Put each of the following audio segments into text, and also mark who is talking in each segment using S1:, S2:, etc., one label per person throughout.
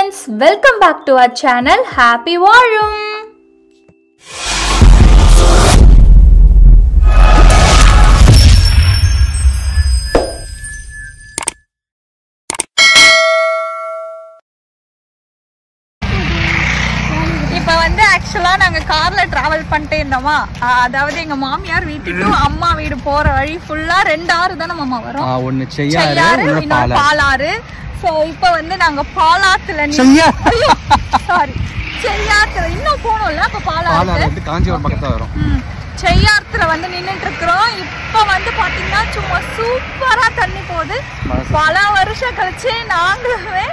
S1: friends, welcome back to our channel Happy Varum.
S2: ஆக்சுவலா நாங்க கார்ல டிராவல் பண்ணிட்டே இருந்தோமா, அதாவது எங்க மாமியார் வீட்டுக்கு அம்மா வீடு போற வழி ஃபுல்லா 2 ஆறு தானே மாமா வரும்.
S3: ஒன்னு செய்யாறு
S2: இன்னொரு பாலாறு. சோ இப்போ வந்து நாங்க பாலாத்துல சாரி செய்யாத்துல இன்னும் போனோம்ல, அப்ப பாலாறு வந்து
S3: காஞ்சிபுரம் பக்கத்துல வரும்.
S2: செய்யாத்துல வந்து நின்னுட்டு இருக்கிறோம். இப்ப வந்து பாத்தீங்கன்னா சும்மா சூப்பரா தண்ணி போகுது. பல வருஷம் கழிச்சு நாங்களுமே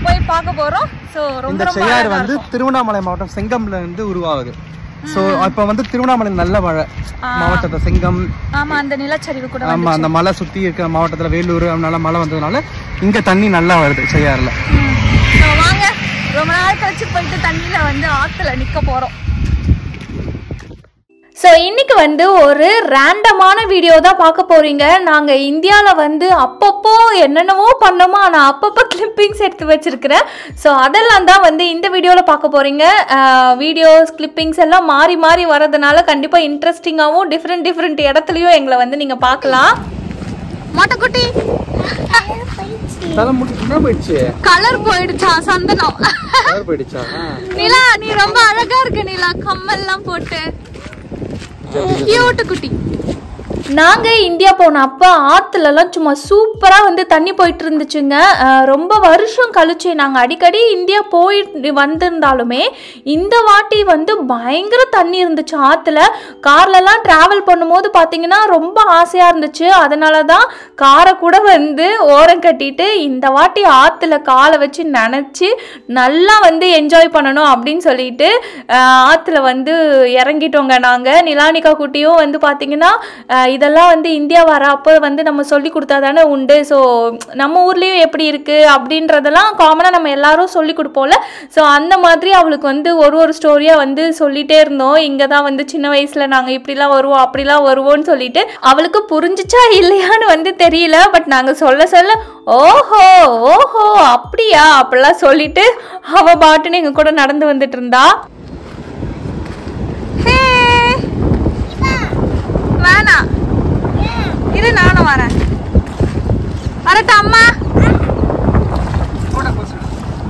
S2: போய் பார்க்க போறோம். சோ ரொம்ப
S3: செய்யாறு வந்து திருவண்ணாமலை மாவட்டம் செங்கம்ல இருந்து உருவாகுது. சோ இப்ப வந்து திருவண்ணாமலை நல்ல மழை மாவட்டத்தை செங்கம்,
S2: ஆமா அந்த நிலச்சரிவு கூட,
S3: ஆமா அந்த மலை சுத்தி இருக்கிற மாவட்டத்துல வேலூர் அதனால மழை வந்ததுனால இங்க தண்ணி நல்லா வருது செய்யாறுல.
S2: வாங்க ரொம்ப நாள் கழிச்சு போயிட்டு தண்ணியில வந்து ஆத்துல நிக்க போறோம்.
S1: ஸோ இன்றைக்கி வந்து ஒரு ரேண்டமான வீடியோ தான் பார்க்க போகிறீங்க. நாங்கள் இந்தியாவில் வந்து அப்பப்போ என்னென்னவோ பண்ணோமோ, ஆனால் அப்பப்போ கிளிப்பிங்ஸ் எடுத்து வச்சுருக்கிறேன். ஸோ அதெல்லாம் தான் வந்து இந்த வீடியோவில் பார்க்க போகிறீங்க. வீடியோஸ் கிளிப்பிங்ஸ் எல்லாம் மாறி மாறி வரதுனால கண்டிப்பாக இன்ட்ரெஸ்டிங்காகவும் டிஃப்ரெண்ட் இடத்துலையும் எங்களை வந்து நீங்கள் பார்க்கலாம்.
S2: மொட்டைக்குட்டி கலர் போயிடுச்சா? சந்தனம்
S3: கலர் போயிடுச்சா?
S2: நிலா நீ ரொம்ப அழகா இருக்கு நிலா, கம்மல்லாம் போட்டு கியூட் குட்டி.
S1: நாங்கள் இந்தியா போன அப்போ ஆற்றுலலாம் சும்மா சூப்பராக வந்து தண்ணி போயிட்டு இருந்துச்சுங்க. ரொம்ப வருஷம் கழிச்சு நாங்கள் அடிக்கடி இந்தியா போயிட்டு வந்திருந்தாலுமே இந்த வாட்டி வந்து பயங்கர தண்ணி இருந்துச்சு ஆற்றுல. கார்லலாம் ட்ராவல் பண்ணும்போது பார்த்திங்கன்னா ரொம்ப ஆசையாக இருந்துச்சு. அதனால தான் காரை கூட வந்து ஓரம் கட்டிட்டு இந்த வாட்டி ஆற்றுல காலை வச்சு நனைச்சி நல்லா வந்து என்ஜாய் பண்ணணும் அப்படின்னு சொல்லிட்டு ஆற்றுல வந்து இறங்கிட்டோங்க. நாங்கள் நிலானிகா குட்டியும் வந்து பார்த்திங்கன்னா இதெல்லாம் வந்து இந்தியா வர அப்போ வந்து நம்ம சொல்லி கொடுத்தா தானே உண்டு. ஸோ நம்ம ஊர்லேயும் எப்படி இருக்குது அப்படின்றதெல்லாம் காமனாக நம்ம எல்லாரும் சொல்லி கொடுப்போம்ல. ஸோ அந்த மாதிரி அவளுக்கு வந்து ஒரு ஸ்டோரியாக வந்து சொல்லிகிட்டே இருந்தோம். இங்கே தான் வந்து சின்ன வயசில் நாங்கள் இப்படிலாம் வருவோம் அப்படிலாம் வருவோம்னு சொல்லிட்டு அவளுக்கு புரிஞ்சிச்சா இல்லையான்னு வந்து தெரியல. பட் நாங்கள் சொல்ல ஓஹோ ஓஹோ அப்படியா அப்படிலாம் சொல்லிட்டு அவள் பாட்டுன்னு எங்கள் கூட நடந்து வந்துட்டு இருந்தா.
S2: வேணா இது நானும் வரேன். வரட்டா அம்மா?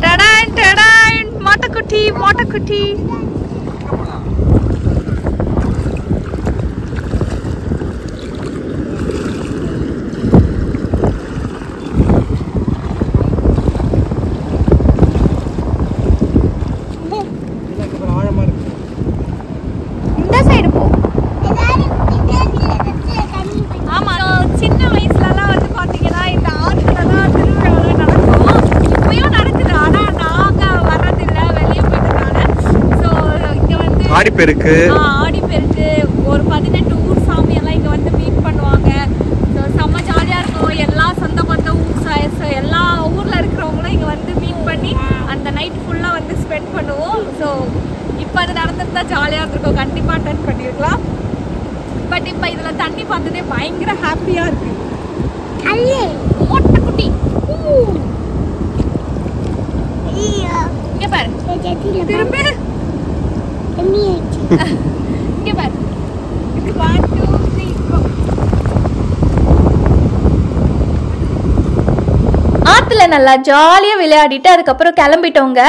S2: டடாயின் டடாயின் மொட்டைக்குட்டி. இந்த சைடு போ. ஆமா சின்ன வயசுலலாம் வந்து பாத்தீங்கன்னா இந்த ஆற்றுலலாம் திருவிழாலாம் நடக்கும். இப்பயும் நடக்குது, ஆனா நாங்க வர்றதில்லை வெளியே போயிட்டதால. ஸோ இங்க வந்து ஆடிப்பெருக்கு ஒரு 18 ஊர் சாமி எல்லாம் இங்க வந்து மீட் பண்ணுவாங்க. ஸோ செம்ம ஜாலியா இருக்கும். எல்லா சொந்த பந்த ஊர் எல்லா ஊர்ல இருக்கிறவங்களும் இங்க வந்து மீட் பண்ணி அந்த நைட் ஃபுல்லா வந்து ஸ்பெண்ட் பண்ணுவோம். ஸோ இப்போ அது நடந்துட்டு ஜாலியா இருக்கும். கண்டிப்பா அட்டென்ட் பண்ணிருக்கலாம். பட் இப்போ இதுல தண்ணி பார்த்ததே பயங்கர ஹாப்பியா இருக்கு. மொட்டைக்குட்டி இங்க பாரு, திரும்ப இங்க பாரு. 1 2 3 go.
S1: ஆற்றுல நல்லா ஜாலியாக விளையாடிட்டு அதுக்கப்புறம் கிளம்பிட்டோங்க.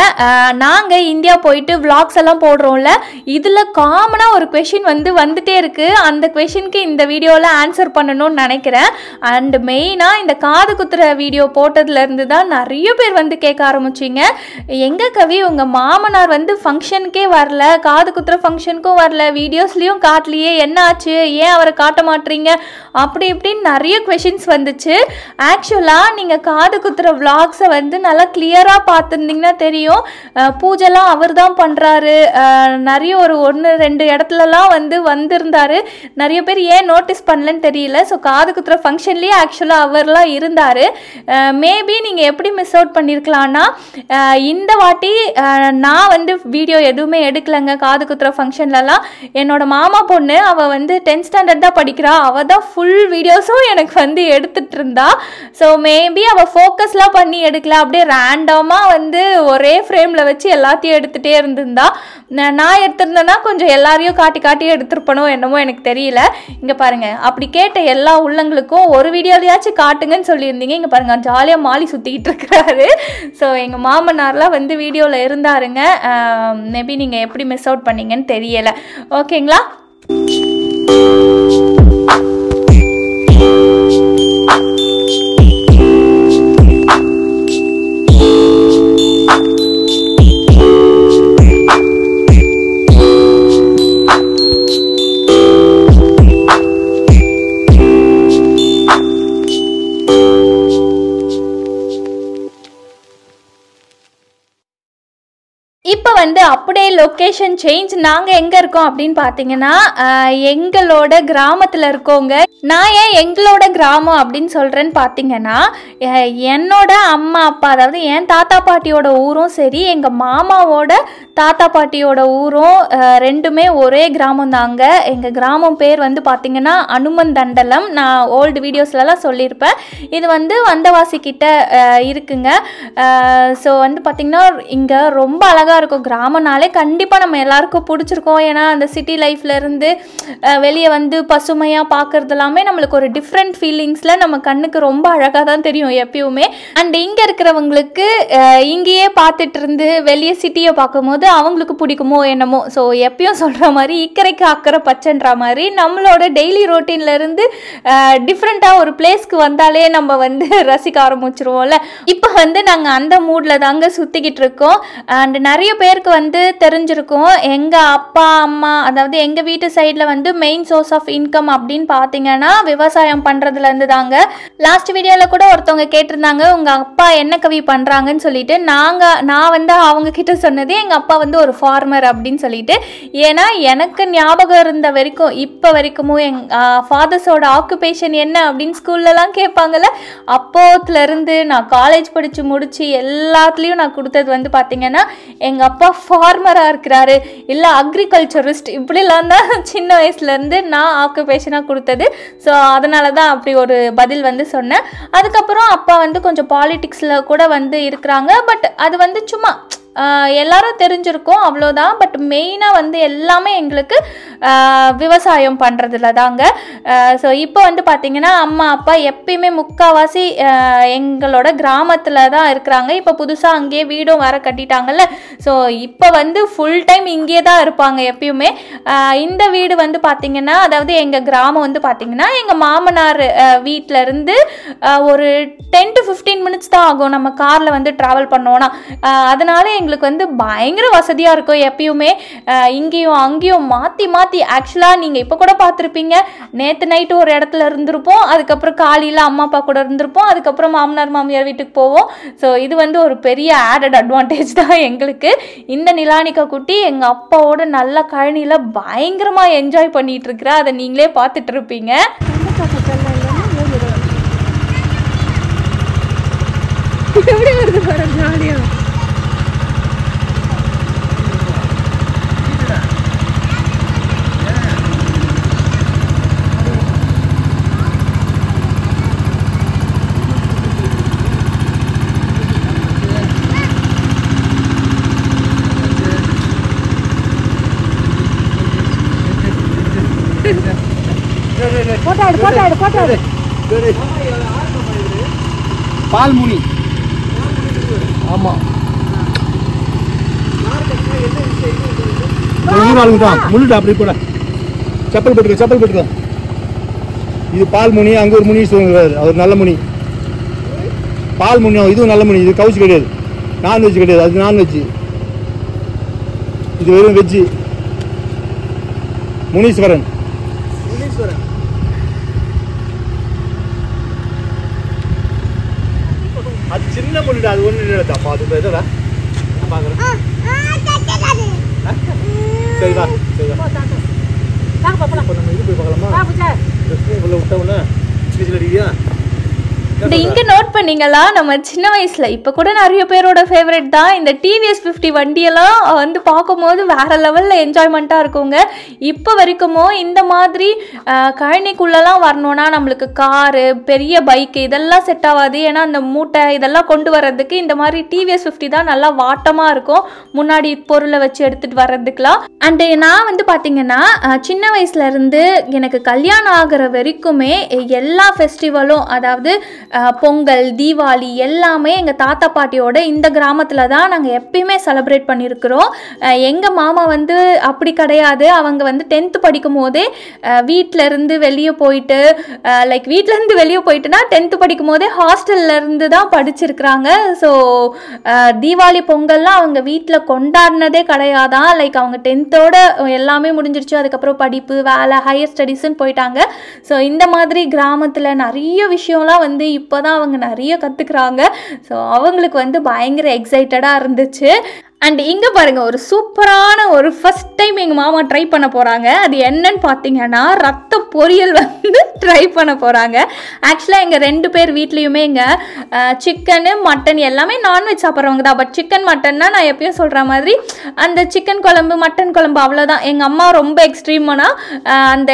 S1: நாங்கள் இந்தியா போயிட்டு விளாக்ஸ் எல்லாம் போடுறோம்ல, இதில் காமனாக ஒரு கொஷின் வந்துட்டே இருக்குது. அந்த கொஷினுக்கு இந்த வீடியோவில் ஆன்சர் பண்ணணும்னு நினைக்கிறேன். அண்ட் மெயினாக இந்த காது குத்துற வீடியோ போட்டதுலேருந்து தான் நிறைய பேர் வந்து கேட்க ஆரம்பிச்சிங்க, எங்கே கவி உங்கள் மாமனார் வந்து ஃபங்க்ஷனுக்கே வரல, காது குத்துற ஃபங்க்ஷனுக்கும் வரல, வீடியோஸ்லேயும் காட்டலையே, என்ன ஆச்சு, ஏன் அவரை காட்ட மாட்டீங்க அப்படி இப்படின்னு நிறைய கொஷின்ஸ் வந்துச்சு. ஆக்சுவலாக நீங்கள் காது குத்துற விளாக்ஸை வந்து நல்லா கிளியராக பார்த்துருந்தீங்கன்னா தெரியும். பூஜைலாம் அவர் தான் பண்ணுறாரு. நிறைய ஒரு 1-2 இடத்துலலாம் வந்திருந்தார். நிறைய பேர் ஏன் நோட்டீஸ் பண்ணலன்னு தெரியல. ஸோ காது குத்துற ஃபங்க்ஷன்லேயே ஆக்சுவலாக அவர்லாம் இருந்தார். மேபி நீங்கள் எப்படி மிஸ் அவுட் பண்ணியிருக்கலான்னா, இந்த வாட்டி நான் வந்து வீடியோ எதுவுமே எடுக்கலைங்க காது குத்துற ஃபங்க்ஷன்லலாம். என்னோட மாமா பொண்ணு அவள் வந்து 10th ஸ்டாண்டர்ட் தான் படிக்கிறா. அவள் தான் ஃபுல் வீடியோஸும் எனக்கு வந்து எடுத்துகிட்டு இருந்தா. ஸோ மேபி அவள் ஃபோக்கஸில் ஃபோக்கஸ்லாம் பண்ணி எடுக்கல, அப்படியே ரேண்டமாக வந்து ஒரே ஃப்ரேமில் வச்சு எல்லாத்தையும் எடுத்துகிட்டே இருந்திருந்தா. நான் எடுத்திருந்தேன்னா கொஞ்சம் எல்லாரையும் காட்டி காட்டி எடுத்துருப்பனோ என்னமோ எனக்கு தெரியல. இங்கே பாருங்கள், அப்படி கேட்ட எல்லா உள்ளங்களுக்கும் ஒரு வீடியோலையாச்சும் காட்டுங்கன்னு சொல்லியிருந்தீங்க. இங்கே பாருங்கள், ஜாலியாக மாலி சுற்றிக்கிட்டு இருக்கிறாரு. ஸோ எங்கள் மாமனார்லாம் வந்து வீடியோவில் இருந்தாருங்க. மேபி நீங்கள் எப்படி மிஸ் அவுட் பண்ணீங்கன்னு தெரியலை. ஓகேங்களா? இப்போ வந்து அப்படியே லொக்கேஷன் சேஞ்ச். நாங்கள் எங்கே இருக்கோம் அப்படின்னு பார்த்தீங்கன்னா எங்களோட கிராமத்தில் இருக்கோங்க. நான் ஏன் எங்களோட கிராமம் அப்படின்னு சொல்கிறேன்னு பார்த்தீங்கன்னா, என்னோட அம்மா அப்பா, அதாவது என் தாத்தா பாட்டியோட ஊரும் சரி, எங்கள் மாமாவோட தாத்தா பாட்டியோட ஊரும் ரெண்டுமே ஒரே கிராமம் தாங்க. எங்கள் கிராமம் பேர் வந்து பார்த்தீங்கன்னா அனுமந்தண்டலம். நான் ஓல்டு வீடியோஸ்லலாம் சொல்லியிருப்பேன். இது வந்து வந்தவாசி கிட்ட இருக்குங்க. ஸோ வந்து பார்த்திங்கன்னா இங்கே ரொம்ப அழகாக இருக்கும். கிராமனாலே கண்டிப்பாக நம்ம எல்லாருக்கும் பிடிச்சிருக்கோம். ஏன்னா அந்த சிட்டி லைஃப்லேருந்து வெளியே வந்து பசுமையாக பார்க்குறது எல்லாமே நம்மளுக்கு ஒரு டிஃப்ரெண்ட் ஃபீலிங்ஸில் நம்ம கண்ணுக்கு ரொம்ப அழகாக தான் தெரியும் எப்பயுமே. அண்ட் இங்கே இருக்கிறவங்களுக்கு இங்கேயே பார்த்துட்டு இருந்து வெளியே சிட்டியை பார்க்கும்போது அவங்களுக்கு பிடிக்குமோ என்னமோ. ஸோ எப்பயும் சொல்கிற மாதிரி இக்கரைக்கு அக்கறை பச்சைன்ற மாதிரி நம்மளோட டெய்லி ரொட்டீன்லேருந்து டிஃப்ரெண்ட்டாக ஒரு பிளேஸ்க்கு வந்தாலே நம்ம வந்து ரசிக்க ஆரம்பிச்சிருவோம்ல. இப்போ வந்து நாங்கள் அந்த மூடில் தாங்க சுற்றிக்கிட்டு இருக்கோம். அண்ட் நிறைய பேருக்கு வந்து தெரிஞ்சிருக்கும், எங்கள் அப்பா அம்மா, அதாவது எங்கள் வீட்டு சைடில் வந்து மெயின் சோர்ஸ் ஆஃப் இன்கம் அப்படின்னு பார்த்தீங்கன்னா விவசாயம் பண்ணுறதுலேருந்து தாங்க. லாஸ்ட் வீடியோவில் கூட ஒருத்தவங்க கேட்டிருந்தாங்க உங்கள் அப்பா என்ன கவி பண்ணுறாங்கன்னு சொல்லிட்டு. நான் வந்து அவங்க கிட்ட சொன்னது எங்கள் அப்பா வந்து ஒரு ஃபார்மர் அப்படின்னு சொல்லிட்டு. ஏன்னா எனக்கு ஞாபகம் இருந்த வரைக்கும் இப்போ வரைக்கும் எங்கள் ஃபாதர்ஸோட ஆக்குபேஷன் என்ன அப்படின்னு ஸ்கூல்லலாம் கேட்பாங்கள்ல, அப்போத்துலேருந்து நான் காலேஜ் படித்து முடித்து எல்லாத்துலேயும் நான் கொடுத்தது வந்து பார்த்திங்கன்னா எங்கள் அப்பா ஃபார்மராக இருக்கிறாரு, இல்லை அக்ரிகல்ச்சரிஸ்ட், இப்படிலாம் தான் சின்ன வயசுலேருந்து நான் ஆக்குபேஷனாக கொடுத்தது. ஸோ அதனால தான் அப்படி ஒரு பதில் வந்து சொன்னேன். அதுக்கப்புறம் அப்பா வந்து கொஞ்சம் பாலிடிக்ஸில் கூட வந்து இருக்கிறாங்க. பட் அது வந்து சும்மா எல்லாரும் தெரிஞ்சிருக்கோம் அவ்வளோதான். பட் மெயினாக வந்து எல்லாமே எங்களுக்கு விவசாயம் பண்ணுறதுல தாங்க. ஸோ இப்போ வந்து பார்த்திங்கன்னா அம்மா அப்பா எப்பயுமே முக்கால்வாசி எங்களோட கிராமத்தில் தான் இருக்கிறாங்க. இப்போ புதுசாக அங்கேயே வீடும் வேறு கட்டிட்டாங்கல்ல. ஸோ இப்போ வந்து ஃபுல் டைம் இங்கே தான் இருப்பாங்க எப்பயுமே. இந்த வீடு வந்து பார்த்திங்கன்னா, அதாவது எங்கள் கிராமம் வந்து பார்த்திங்கன்னா எங்கள் மாமனார் வீட்டிலேருந்து ஒரு 10 to 15 மினிட்ஸ் தான் ஆகும் நம்ம காரில் வந்து ட்ராவல் பண்ணோன்னா. அதனால எங்களுக்கு வந்து பயங்கர வசதியாக இருக்கும் எப்பயுமே. இங்கேயும் அங்கேயும் மாற்றி மாற்றி. ஆக்சுவலாக நீங்கள் இப்போ கூட பார்த்துருப்பீங்க, நேற்று நைட்டு ஒரு இடத்துல இருந்திருப்போம், அதுக்கப்புறம் காலையில் அம்மா அப்பா கூட இருந்திருப்போம், அதுக்கப்புறம் மாமனார் மாமியார் வீட்டுக்கு போவோம். ஸோ இது வந்து ஒரு பெரிய ஆடட் அட்வான்டேஜ் தான் எங்களுக்கு. இந்த நிலானிக்கா குட்டி எங்கள் அப்பாவோட நல்ல கழனியில் பயங்கரமாக என்ஜாய் பண்ணிகிட்டு இருக்கிறா. அதை நீங்களே பார்த்துட்டு இருப்பீங்க.
S2: எப்படி வருது பாருங்க ஜாலியா. போட்டாடு
S3: பால்முனி. ஆமா முன்னுட்டு அப்படி கூட செப்பல் போட்டுக்கோ. இது பால்முனி, அங்க ஒரு முனி சொல்லுவாரு, அவர் நல்ல முனி. பால்முனி இதுவும் நல்ல முனி. இது கவுச்சு கிடையாது, நான்வெஜ் கிடையாது, அது நான்வெஜ். இது வெறும் வெஜ்ஜு. முனீஸ்வரன். அது சின்ன முனிடா, அது ஒண்ணு இல்லடா. அது எதடா பாக்குறேன். சரிடா நம்ம இது போய் பார்க்கலாமா? உள்ள விட்டவுடனே ஸ்பீச்சில் அடிக்கியா?
S1: இந்த இங்கே நோட் பண்ணீங்களா, நம்ம சின்ன வயசில் இப்போ கூட நிறைய பேரோட ஃபேவரட் தான் இந்த டிவிஎஸ் 50 வண்டியெல்லாம் வந்து பார்க்கும்போது வேறு லெவலில் என்ஜாய்மெண்ட்டாக இருக்குங்க. இப்போ வரைக்குமோ இந்த மாதிரி கழனிக்குள்ளெல்லாம் வரணுன்னா நம்மளுக்கு காரு பெரிய பைக்கு இதெல்லாம் செட் ஆகாது. ஏன்னா அந்த மூட்டை இதெல்லாம் கொண்டு வர்றதுக்கு இந்த மாதிரி டிவிஎஸ் 50 தான் நல்லா வாட்டமாக இருக்கும், முன்னாடி பொருளை வச்சு எடுத்துகிட்டு வர்றதுக்கெலாம். அண்டு நான் வந்து பார்த்திங்கன்னா சின்ன வயசுலேருந்து எனக்கு கல்யாணம் ஆகிற வரைக்குமே எல்லா ஃபெஸ்டிவலும், அதாவது பொங்கல் தீபாவளி எல்லாமே எங்கள் தாத்தா பாட்டியோட இந்த கிராமத்தில் தான் நாங்கள் எப்பயுமே செலிப்ரேட் பண்ணியிருக்கிறோம். எங்கள் மாமா வந்து அப்படி கிடையாது. அவங்க வந்து 10th படிக்கும் போதே வீட்டிலேருந்து வெளியே போயிட்டு, லைக் வீட்டிலேருந்து வெளியே போயிட்டுனா 10th படிக்கும் போதே ஹாஸ்டல்லேருந்து தான் படிச்சிருக்கிறாங்க. ஸோ தீபாவளி பொங்கல்லாம் அவங்க வீட்டில் கொண்டாடினதே கிடையாதான். லைக் அவங்க 10th எல்லாமே முடிஞ்சிருச்சு, அதுக்கப்புறம் படிப்பு வேலை ஹையர் ஸ்டடீஸ்ன்னு போயிட்டாங்க. ஸோ இந்த மாதிரி கிராமத்தில் நிறைய விஷயம்லாம் வந்து இப்போ தான் அவங்க நிறைய கற்றுக்குறாங்க. ஸோ அவங்களுக்கு வந்து பயங்கர எக்ஸைட்டடாக இருந்துச்சு. அண்ட் இங்கே பாருங்கள், ஒரு சூப்பரான ஒரு ஃபஸ்ட் டைம் எங்கள் மாமா ட்ரை பண்ண போகிறாங்க. அது என்னன்னு பார்த்தீங்கன்னா ரத்த பொரியல் வந்து ட்ரை பண்ண போகிறாங்க. ஆக்சுவலாக எங்கள் 2 பேர் வீட்லேயுமே இங்கே சிக்கனு மட்டன் எல்லாமே நான்வெஜ் சாப்பிட்றவங்க தான். பட் சிக்கன் மட்டன்னா நான் எப்பயும் சொல்கிற மாதிரி அந்த சிக்கன் குழம்பு மட்டன் குழம்பு அவ்வளோதான். எங்கள் அம்மா ரொம்ப எக்ஸ்ட்ரீமானா அந்த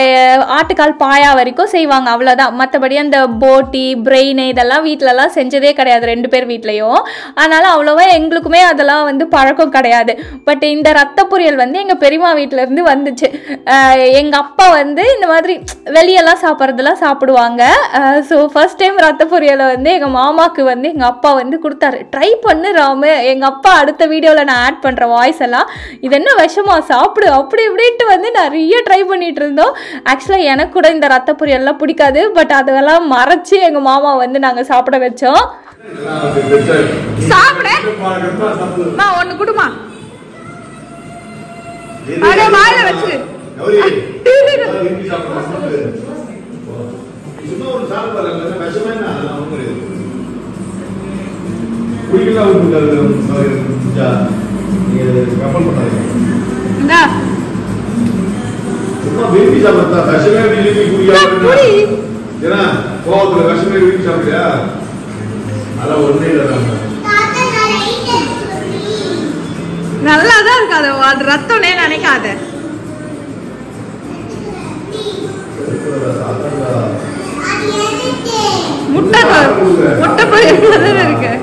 S1: ஆட்டுக்கால் பாயா வரைக்கும் செய்வாங்க, அவ்வளோதான். மற்றபடி அந்த போட்டி பிரெயின் இதெல்லாம் வீட்டிலலாம் செஞ்சதே கிடையாது 2 பேர் வீட்லேயும். அதனால் அவ்வளோவா எங்களுக்குமே அதெல்லாம் வந்து பழக்கம் கிடையாது. பட் இந்த ரத்த பொரியல் வந்து எங்கள் பெரியம்மா வீட்டிலேருந்து வந்துச்சு. எங்கள் அப்பா வந்து இந்த மாதிரி வெளியெல்லாம் சாப்பிட்றதெல்லாம் சாப்பிடுவாங்க. ஸோ ஃபர்ஸ்ட் டைம் ரத்த பொரியலை வந்து எங்கள் மாமாவுக்கு வந்து எங்கள் அப்பா வந்து கொடுத்தாரு. ட்ரை பண்ணு ராமு. எங்கள் அப்பா அடுத்த வீடியோவில் நான் ஆட் பண்ணுற வாய்ஸ் எல்லாம் இது என்ன விஷமா சாப்பிடு அப்படி இப்படின்ட்டு வந்து நிறைய ட்ரை பண்ணிட்டு இருந்தோம். ஆக்சுவலாக எனக்கு கூட இந்த ரத்த பொரியல்லாம் பிடிக்காது. பட் அதெல்லாம் மறைச்சி எங்கள் மாமா வந்து நாங்கள் சாப்பிட வச்சோம்.
S2: சாப்பிட ஒண்ணு குடுமா அடே வாயில வச்சு நல்லாதான் இருக்காது. அது ரத்தம்னே நினைக்காத. முட்டை பொரியல் இருக்கு.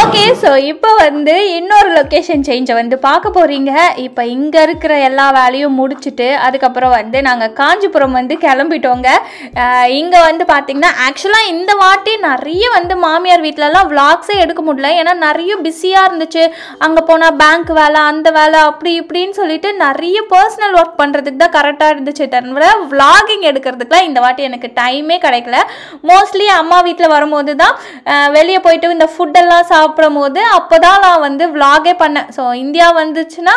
S1: ஓகே, ஸோ இப்போ வந்து இன்னொரு லொக்கேஷன் சேஞ்சை வந்து பார்க்க போகிறீங்க. இப்போ இங்கே இருக்கிற எல்லா வேலையும் முடிச்சுட்டு அதுக்கப்புறம் வந்து நாங்கள் காஞ்சிபுரம் வந்து கிளம்பிட்டோங்க. இங்கே வந்து பார்த்திங்கன்னா ஆக்சுவலாக இந்த வாட்டி நிறைய வந்து மாமியார் வீட்டிலலாம் விளாக்ஸே எடுக்க முடியல. ஏன்னா நிறைய பிஸியாக இருந்துச்சு. அங்கே போனால் பேங்க் வேலை அந்த வேலை அப்படி இப்படின்னு சொல்லிட்டு நிறைய பர்சனல் ஒர்க் பண்ணுறதுக்கு தான் கரெக்டாக இருந்துச்சு. தவிர விளாகிங் எடுக்கிறதுக்குலாம் இந்த வாட்டி எனக்கு டைமே கிடைக்கல. மோஸ்ட்லி அம்மா வீட்டில் வரும்போது தான் வெளியே போயிட்டு இந்த ஃபுட்டெல்லாம் சாப்பிடும் போது அப்போ தான் நான் வந்து விளாகே பண்ணேன். ஸோ இந்தியா வந்துச்சுன்னா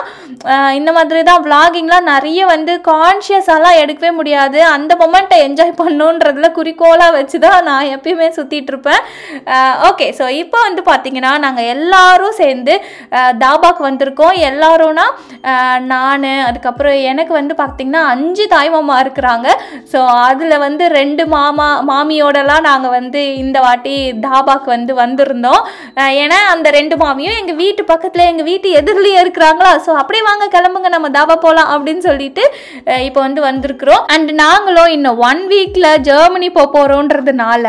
S1: இந்த மாதிரி தான் விளாகிங்லாம் நிறைய வந்து கான்ஷியஸாலாம் எடுக்கவே முடியாது. அந்த மொமெண்ட்டை என்ஜாய் பண்ணுன்றதுல குறிக்கோளாக வச்சு தான் நான் எப்பயுமே சுற்றிட்டு இருப்பேன். ஓகே, ஸோ இப்போ வந்து பார்த்திங்கன்னா நாங்கள் எல்லாரும் சேர்ந்து தாபாக்கு வந்திருக்கோம். எல்லாரும்னா நான், அதுக்கப்புறம் எனக்கு வந்து பார்த்திங்கன்னா 5 தாய்மாமா இருக்கிறாங்க. ஸோ அதில் வந்து 2 மாமியோடலாம் நாங்கள் வந்து இந்த வாட்டி தாபாக்கு வந்து வந்திருந்தோம். ஏன்னா அந்த 2 மாமியும் எங்கள் வீட்டு பக்கத்தில் எங்கள் வீட்டு எதிரிலேயே இருக்கிறாங்களா. ஸோ அப்படியே வாங்க கிளம்புங்க நம்ம தாபா போகலாம் அப்படின்னு சொல்லிட்டு இப்போ வந்து வந்திருக்கிறோம். அண்ட் நாங்களும் இன்னும் 1 வீக்கில் ஜெர்மனி போகிறோன்றதுனால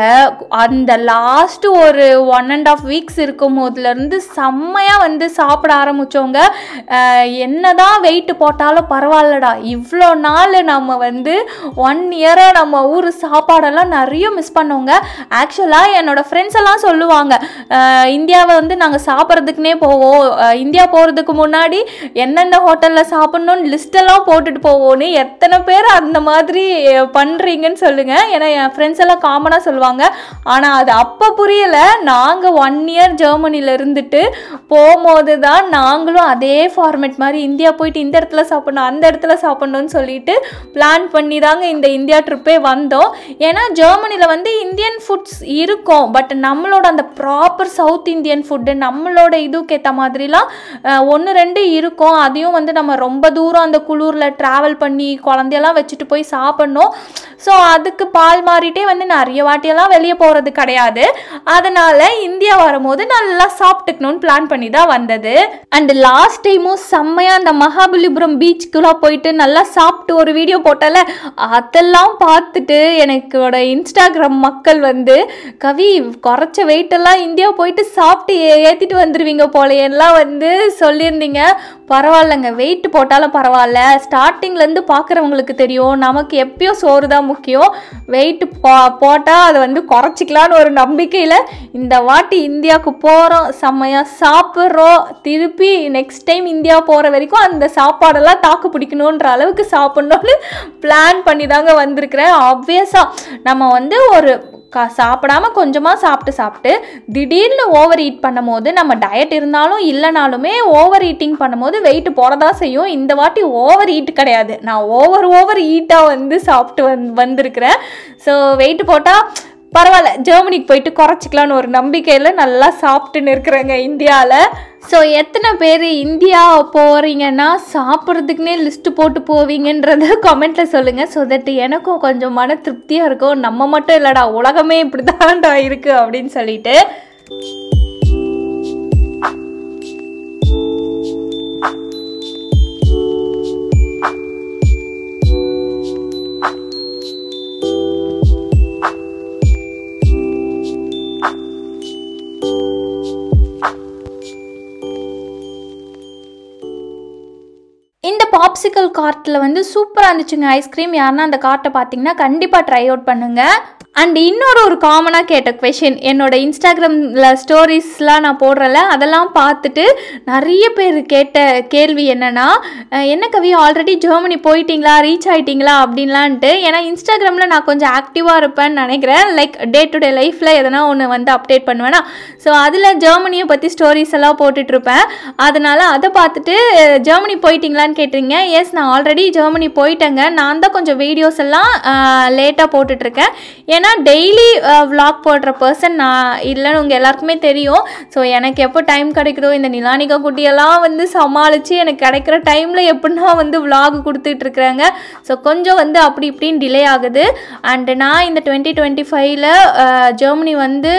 S1: அந்த லாஸ்ட் ஒரு 1.5 வீக்ஸ் இருக்கும் போதுலேருந்து செம்மையாக வந்து சாப்பிட ஆரம்பித்தோங்க. என்னதான் வெயிட் போட்டாலும் பரவாயில்லடா, இவ்வளோ நாள் நம்ம வந்து 1 இயராக நம்ம ஊர் சாப்பாடெல்லாம் நிறைய மிஸ் பண்ணோங்க. ஆக்சுவலாக என்னோடய ஃப்ரெண்ட்ஸ் எல்லாம் சொல்லுவாங்க, இந்தியாவை வந்து நாங்கள் சாப்பிட்றதுக்குனே போவோம், இந்தியா போகிறதுக்கு முன்னாடி என்னென்ன ஹோட்டலில் சாப்பிட்ணுன்னு லிஸ்ட்டெல்லாம் போட்டுட்டு போவோன்னு. எத்தனை பேர் அந்த மாதிரி பண்ணுறீங்கன்னு சொல்லுங்கள். ஏன்னா என் ஃப்ரெண்ட்ஸ் எல்லாம் காமனாக சொல்லுவாங்க. ஆனால் அது அப்போ புரியலை. நாங்கள் 1 இயர் ஜெர்மனியில் இருந்துட்டு போகும்போது தான் நாங்களும் அதே ஃபார்மேட் மாதிரி இந்தியா போயிட்டு இந்த இடத்துல சாப்பிட்ணும் அந்த இடத்துல சாப்பிட்ணுன்னு சொல்லிட்டு பிளான் பண்ணி தாங்க இந்த இந்தியா ட்ரிப்பே வந்தோம். ஏன்னா ஜெர்மனியில் வந்து இந்தியன் ஃபுட்ஸ் இருக்கும். பட் நம்மளோட அந்த proper pure south Indian food நம்மளோட இதுக்கு ஏற்ற மாதிரிலாம் 1-2 இருக்கும். அதையும் வந்து நம்ம ரொம்ப தூரம் அந்த குளூரில் ட்ராவல் பண்ணி குழந்தையெல்லாம் வச்சுட்டு போய் சாப்பிட்ணும். ஸோ அதுக்கு பால் மாறிட்டே வந்து நிறைய வாட்டியெல்லாம் வெளியே போகிறது கிடையாது. அதனால் இந்தியா வரும்போது நல்லா சாப்பிட்டுக்கணும்னு பிளான் பண்ணி தான் வந்தது. அண்ட் லாஸ்ட் டைமும் செம்மையாக அந்த மகாபலிபுரம் பீச்சுக்குலாம் போயிட்டு நல்லா சாப்பிட்டு ஒரு வீடியோ போட்டால, அதெல்லாம் பார்த்துட்டு எனக்கோட இன்ஸ்டாகிராம் மக்கள் வந்து கவி குறைச்ச வெயிட்டெல்லாம் இந்தியா போயிட்டு சாப்பிட்டு ஏற்றிட்டு வந்துடுவீங்க போலையெல்லாம் வந்து சொல்லியிருந்தீங்க. பரவாயில்லைங்க, வெயிட் போட்டாலும் பரவாயில்ல. ஸ்டார்டிங்லேருந்து பார்க்குறவங்களுக்கு தெரியும் நமக்கு எப்பயும் சோறு தான் முக்கியம். வெயிட் போட்டால் அதை வந்து குறைச்சிக்கலான்னு ஒரு நம்பிக்கையில் இந்த வாட்டி இந்தியாவுக்கு போகிறோம், செம்மையாக சாப்பிட்றோம். திருப்பி நெக்ஸ்ட் டைம் இந்தியா போகிற வரைக்கும் அந்த சாப்பாடெல்லாம் தாக்கு பிடிக்கணுன்ற அளவுக்கு சாப்பிட்ணுன்னு பிளான் பண்ணி தாங்க வந்திருக்கிறேன். ஆப்வியஸாக நம்ம வந்து ஒரு சாப்பிடாம கொஞ்சமாக சாப்பிட்டு திடீர்னு ஓவர் ஈட் பண்ணும் போது நம்ம டயட் இருந்தாலும் இல்லைனாலுமே ஓவர் ஈட்டிங் பண்ணும்போது வெயிட் போடதான் செய்யும். இந்த வாட்டி ஓவர் ஈட் கிடையாது, நான் ஓவர் ஈட்டாக வந்து சாப்பிட்டு வந்திருக்கிறேன். ஸோ வெயிட் போட்டால் பரவாயில்ல, ஜெர்மனிக்கு போயிட்டு குறைச்சிக்கலான்னு ஒரு நம்பிக்கையில் நல்லா சாப்பிட்டுன்னு இருக்கிறேங்க இந்தியாவில். ஸோ எத்தனை பேர் இந்தியா போகிறீங்கன்னா சாப்பிட்றதுக்குன்னே லிஸ்ட்டு போட்டு போவீங்கன்றத கமெண்ட்டில் சொல்லுங்கள். ஸோ தட் எனக்கும் கொஞ்சம் மன திருப்தியாக இருக்கும். நம்ம மட்டும் இல்லைடா, உலகமே இப்படி தான்டா இருக்குது அப்படின்னு சொல்லிட்டு. இந்த பாப்சிக்கல் கார்ட்டில் வந்து சூப்பராக இருந்துச்சுங்க ஐஸ்கிரீம். யாருன்னா அந்த கார்ட்டை பார்த்தீங்கன்னா கண்டிப்பாக ட்ரை அவுட் பண்ணுங்கள். அண்ட் இன்னொரு காமனாக கேட்ட கொஷின், என்னோட இன்ஸ்டாகிராமில் ஸ்டோரிஸ்லாம் நான் போடுறல, அதெல்லாம் பார்த்துட்டு நிறைய பேர் கேட்ட கேள்வி என்னென்னா, என்ன கவி ஆல்ரெடி ஜெர்மனி போயிட்டீங்களா, ரீச் ஆகிட்டிங்களா அப்படின்லான்ட்டு. ஏன்னா இன்ஸ்டாகிராமில் நான் கொஞ்சம் ஆக்டிவாக இருப்பேன்னு நினைக்கிறேன். லைக் டே டு டே லைஃப்பில் எதனா ஒன்று வந்து அப்டேட் பண்ணுவேன்னா, ஸோ அதில் ஜெர்மனியை பற்றி ஸ்டோரிஸ் எல்லாம் போட்டுட்ருப்பேன். அதனால் அதை பார்த்துட்டு ஜெர்மனி போயிட்டீங்களான்னு கேட்டிருங்க. எஸ், நான் ஆல்ரெடி ஜெர்மனி போயிட்டேங்க. நான் தான் கொஞ்சம் வீடியோஸ் எல்லாம் லேட்டாக போட்டுட்ருக்கேன். ஏன்னா டெய்லி விளாக் போடுற பர்சன் நான் இல்லைன்னு உங்கள் எல்லாருக்குமே தெரியும். ஸோ எனக்கு எப்போ டைம் கிடைக்குதோ இந்த நிலானிகா குட்டியெல்லாம் வந்து சமாளித்து எனக்கு கிடைக்கிற டைமில் எப்படின்னா வந்து விளாக் கொடுத்துட்ருக்குறாங்க. ஸோ கொஞ்சம் வந்து அப்படி இப்படின்னு டிலே ஆகுது. அண்டு நான் இந்த 2025 ஜெர்மனி வந்து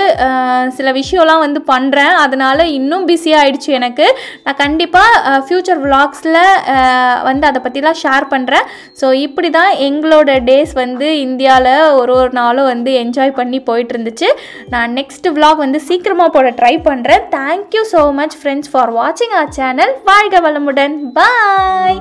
S1: சில விஷயம்லாம் வந்து பண்ணுறேன். அதனால் இன்னும் பிஸியாக ஆகிடுச்சு எனக்கு. நான் கண்டிப்பாக ஃப்யூச்சர் விளாக்ஸில் வந்து அதை பற்றிலாம் ஷேர் பண்ணுறேன். ஸோ இப்படி தான் எங்களோட டேஸ் வந்து இந்தியாவில் ஒரு நாளும் வந்து என்ஜாய் பண்ணி போயிட்டு இருந்துச்சு. நான் நெக்ஸ்ட் vlog வந்து சீக்கிரமாக போட ட்ரை பண்ணுறேன். Thank you so much friends for வாட்சிங் அவர் சேனல். வாழ்க வளமுடன். பாய்.